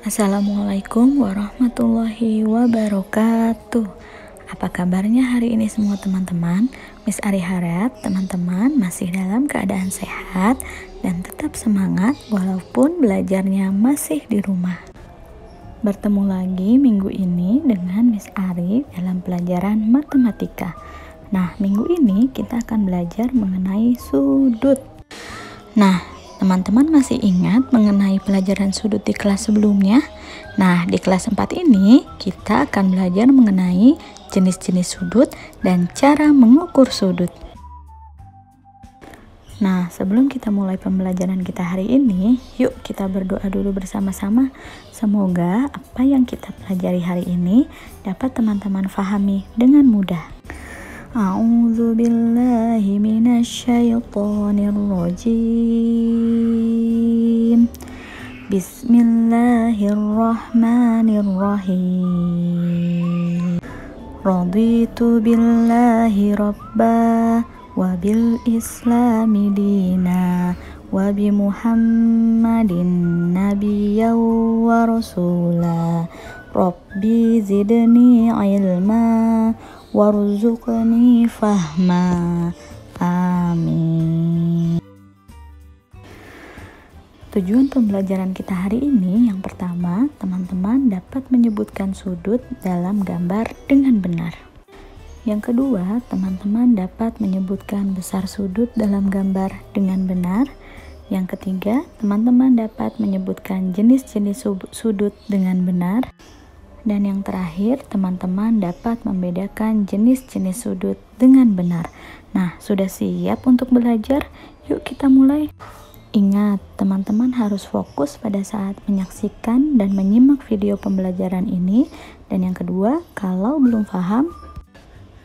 Assalamualaikum warahmatullahi wabarakatuh. Apa kabarnya hari ini semua teman-teman? Miss Ari harap teman-teman masih dalam keadaan sehat dan tetap semangat walaupun belajarnya masih di rumah. Bertemu lagi minggu ini dengan Miss Ari dalam pelajaran matematika. Nah, minggu ini kita akan belajar mengenai sudut. Nah, teman-teman masih ingat mengenai pelajaran sudut di kelas sebelumnya? Nah, di kelas 4 ini kita akan belajar mengenai jenis-jenis sudut dan cara mengukur sudut. Nah, sebelum kita mulai pembelajaran kita hari ini, yuk kita berdoa dulu bersama-sama. Semoga apa yang kita pelajari hari ini dapat teman-teman fahami dengan mudah. A'udzu billahi minasyaitonir rajim. Bismillahirrahmanirrahim. Raditu billahi rabba wa bil islami dina wa bi Muhammadin nabiyyan wa rasula. Rabbi zidni ilma warzuqni fahma. Amin. Tujuan pembelajaran kita hari ini yang pertama, teman-teman dapat menyebutkan sudut dalam gambar dengan benar. Yang kedua, teman-teman dapat menyebutkan besar sudut dalam gambar dengan benar. Yang ketiga, teman-teman dapat menyebutkan jenis-jenis sudut dengan benar. Dan yang terakhir, teman-teman dapat membedakan jenis-jenis sudut dengan benar. Nah, sudah siap untuk belajar? Yuk kita mulai. Ingat, teman-teman harus fokus pada saat menyaksikan dan menyimak video pembelajaran ini. Dan yang kedua, kalau belum paham,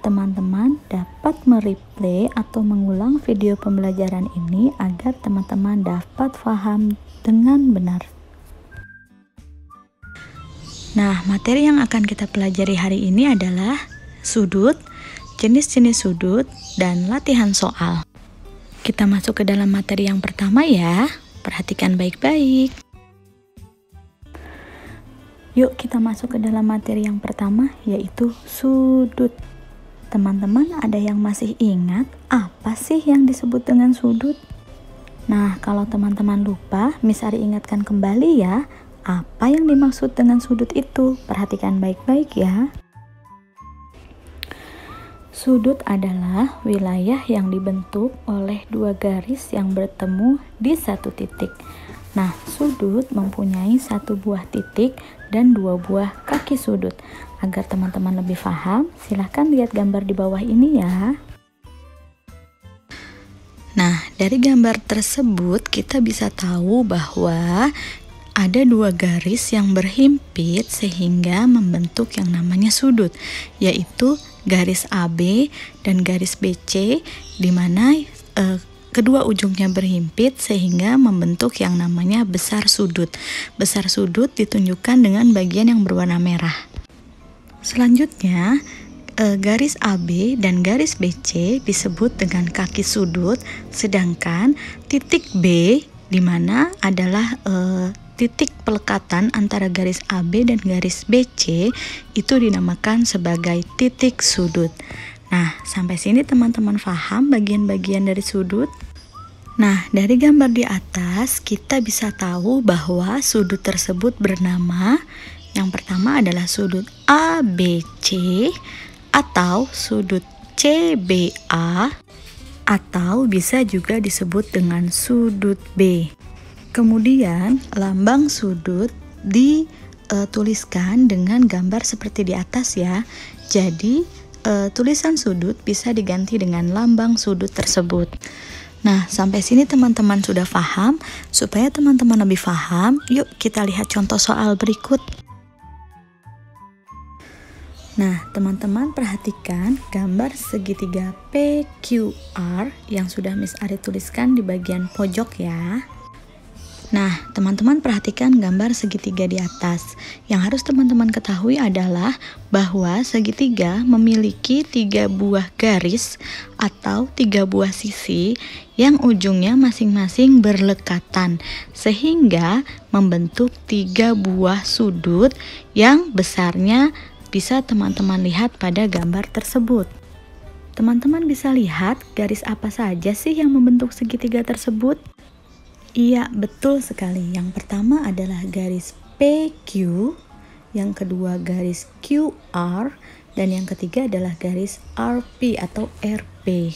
teman-teman dapat mereplay atau mengulang video pembelajaran ini agar teman-teman dapat paham dengan benar. Nah, materi yang akan kita pelajari hari ini adalah sudut, jenis-jenis sudut, dan latihan soal. Kita masuk ke dalam materi yang pertama ya. Perhatikan baik-baik. Yuk kita masuk ke dalam materi yang pertama, yaitu sudut. Teman-teman ada yang masih ingat apa sih yang disebut dengan sudut? Nah, kalau teman-teman lupa, Miss Ari ingatkan kembali ya. Apa yang dimaksud dengan sudut itu? Perhatikan baik-baik ya. Sudut adalah wilayah yang dibentuk oleh dua garis yang bertemu di satu titik. Nah, sudut mempunyai satu buah titik dan dua buah kaki sudut. Agar teman-teman lebih paham, silahkan lihat gambar di bawah ini ya. Nah, dari gambar tersebut kita bisa tahu bahwa ada dua garis yang berhimpit sehingga membentuk yang namanya sudut, yaitu garis AB dan garis BC, di mana kedua ujungnya berhimpit sehingga membentuk yang namanya besar sudut. Besar sudut ditunjukkan dengan bagian yang berwarna merah. Selanjutnya, garis AB dan garis BC disebut dengan kaki sudut, sedangkan titik B di mana adalah titik pelekatan antara garis AB dan garis BC itu dinamakan sebagai titik sudut. Nah, sampai sini teman-teman paham bagian-bagian dari sudut? Nah, dari gambar di atas kita bisa tahu bahwa sudut tersebut bernama, yang pertama adalah sudut ABC atau sudut CBA, atau bisa juga disebut dengan sudut B. Kemudian lambang sudut dituliskan dengan gambar seperti di atas ya. Jadi tulisan sudut bisa diganti dengan lambang sudut tersebut. Nah, sampai sini teman-teman sudah paham. Supaya teman-teman lebih paham, yuk kita lihat contoh soal berikut. Nah, teman-teman perhatikan gambar segitiga PQR yang sudah Miss Ari tuliskan di bagian pojok ya. Nah, teman-teman perhatikan gambar segitiga di atas. Yang harus teman-teman ketahui adalah bahwa segitiga memiliki 3 buah garis atau 3 buah sisi yang ujungnya masing-masing berlekatan, sehingga membentuk 3 buah sudut yang besarnya bisa teman-teman lihat pada gambar tersebut. Teman-teman bisa lihat garis apa saja sih yang membentuk segitiga tersebut? Iya, betul sekali. Yang pertama adalah garis PQ, yang kedua garis QR, dan yang ketiga adalah garis RP atau RP.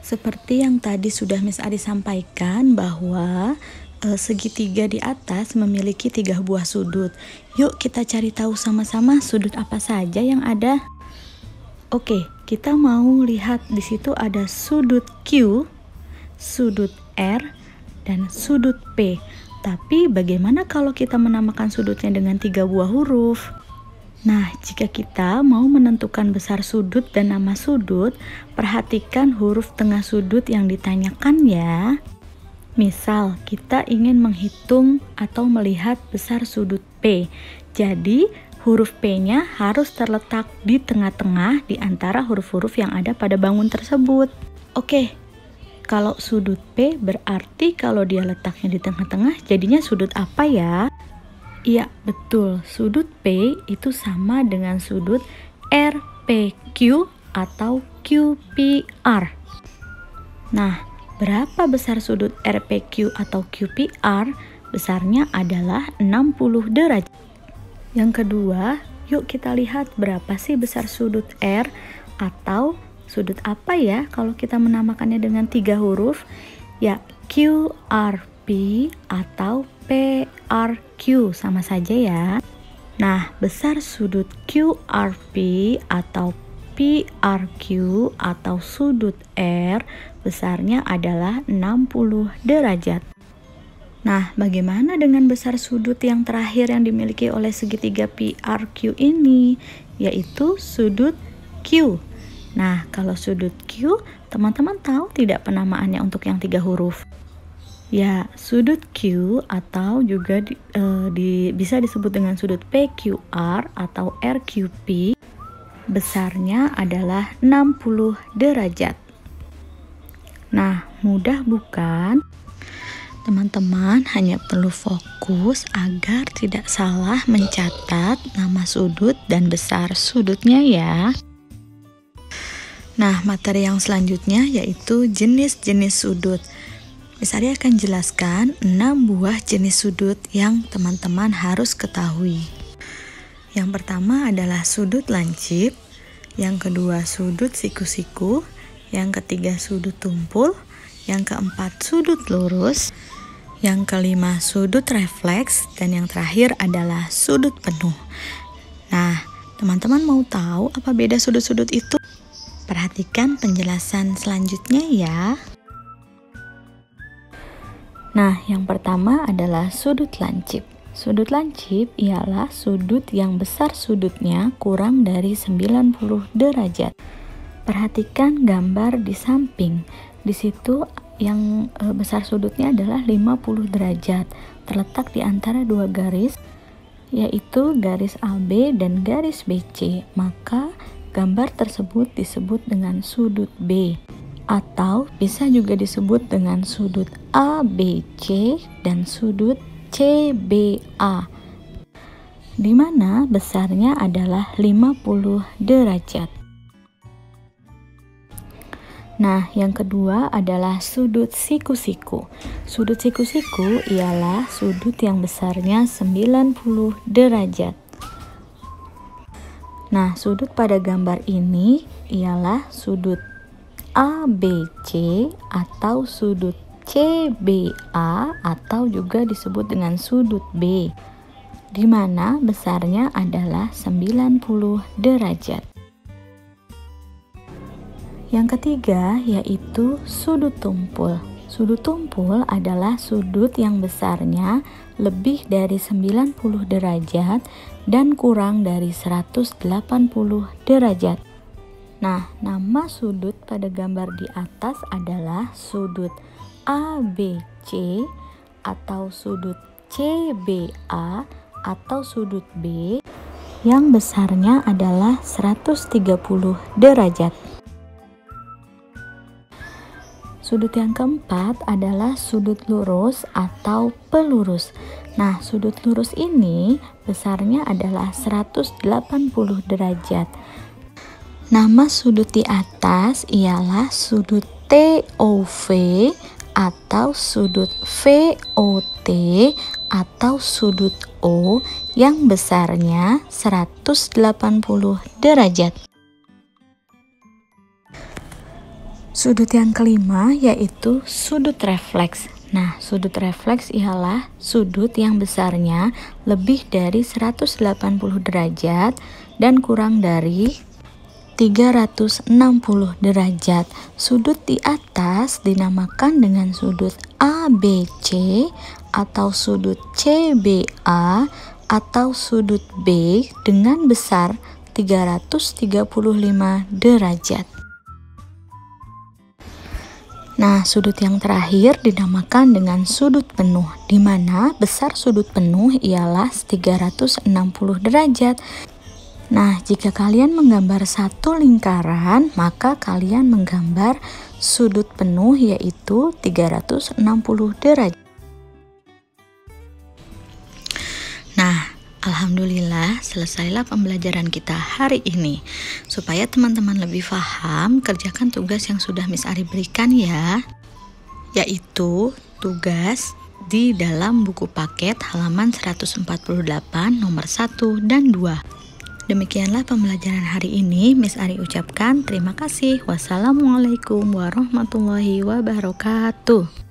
Seperti yang tadi sudah Miss Adi sampaikan bahwa segitiga di atas memiliki 3 buah sudut. Yuk kita cari tahu sama-sama sudut apa saja yang ada. Oke, kita mau lihat di situ ada sudut Q, sudut R, dan sudut P. Tapi bagaimana kalau kita menamakan sudutnya dengan 3 buah huruf? Nah, jika kita mau menentukan besar sudut dan nama sudut, perhatikan huruf tengah sudut yang ditanyakan ya. Misal, kita ingin menghitung atau melihat besar sudut P. Jadi, huruf P-nya harus terletak di tengah-tengah di antara huruf-huruf yang ada pada bangun tersebut. Oke. Kalau sudut P berarti kalau dia letaknya di tengah-tengah jadinya sudut apa ya? Iya, betul. Sudut P itu sama dengan sudut RPQ atau QPR. Nah, berapa besar sudut RPQ atau QPR? Besarnya adalah 60 derajat. Yang kedua, yuk kita lihat berapa sih besar sudut R atau sudut apa ya kalau kita menamakannya dengan 3 huruf? Ya, QRP atau PRQ, sama saja ya. Nah, besar sudut QRP atau PRQ atau sudut R besarnya adalah 60 derajat. Nah, bagaimana dengan besar sudut yang terakhir yang dimiliki oleh segitiga PRQ ini? Yaitu sudut Q. Nah, kalau sudut Q, teman-teman tahu tidak penamaannya untuk yang 3 huruf? Ya, sudut Q atau juga bisa disebut dengan sudut PQR atau RQP, besarnya adalah 60 derajat. Nah, mudah bukan? Teman-teman hanya perlu fokus agar tidak salah mencatat nama sudut dan besar sudutnya ya. Nah, materi yang selanjutnya yaitu jenis-jenis sudut. Miss Adi akan jelaskan 6 buah jenis sudut yang teman-teman harus ketahui. Yang pertama adalah sudut lancip, yang kedua sudut siku-siku, yang ketiga sudut tumpul, yang keempat sudut lurus, yang kelima sudut refleks, dan yang terakhir adalah sudut penuh. Nah, teman-teman mau tahu apa beda sudut-sudut itu? Perhatikan penjelasan selanjutnya ya. Nah, yang pertama adalah sudut lancip. Sudut lancip ialah sudut yang besar sudutnya kurang dari 90 derajat. Perhatikan gambar di samping. Di situ yang besar sudutnya adalah 50 derajat. Terletak di antara 2 garis, yaitu garis AB dan garis BC. Maka gambar tersebut disebut dengan sudut B, atau bisa juga disebut dengan sudut ABC dan sudut CBA, di mana besarnya adalah 50 derajat. Nah, yang kedua adalah sudut siku-siku. Sudut siku-siku ialah sudut yang besarnya 90 derajat. Nah, sudut pada gambar ini ialah sudut ABC atau sudut CBA atau juga disebut dengan sudut B, di mana besarnya adalah 90 derajat. Yang ketiga yaitu sudut tumpul. Sudut tumpul adalah sudut yang besarnya lebih dari 90 derajat dan kurang dari 180 derajat. Nah, nama sudut pada gambar di atas adalah sudut ABC atau sudut CBA atau sudut B yang besarnya adalah 130 derajat. Sudut yang keempat adalah sudut lurus atau pelurus. Nah, sudut lurus ini besarnya adalah 180 derajat. Nama sudut di atas ialah sudut TOV atau sudut VOT atau sudut O yang besarnya 180 derajat. Sudut yang kelima yaitu sudut refleks. Nah, sudut refleks ialah sudut yang besarnya lebih dari 180 derajat dan kurang dari 360 derajat. Sudut di atas dinamakan dengan sudut ABC atau sudut CBA atau sudut B dengan besar 335 derajat. Nah, sudut yang terakhir dinamakan dengan sudut penuh, di mana besar sudut penuh ialah 360 derajat. Nah, jika kalian menggambar satu lingkaran, maka kalian menggambar sudut penuh yaitu 360 derajat. Nah, alhamdulillah selesailah pembelajaran kita hari ini. Supaya teman-teman lebih paham, kerjakan tugas yang sudah Miss Ari berikan ya, yaitu tugas di dalam buku paket halaman 148 nomor 1 dan 2. Demikianlah pembelajaran hari ini. Miss Ari ucapkan terima kasih. Wassalamualaikum warahmatullahi wabarakatuh.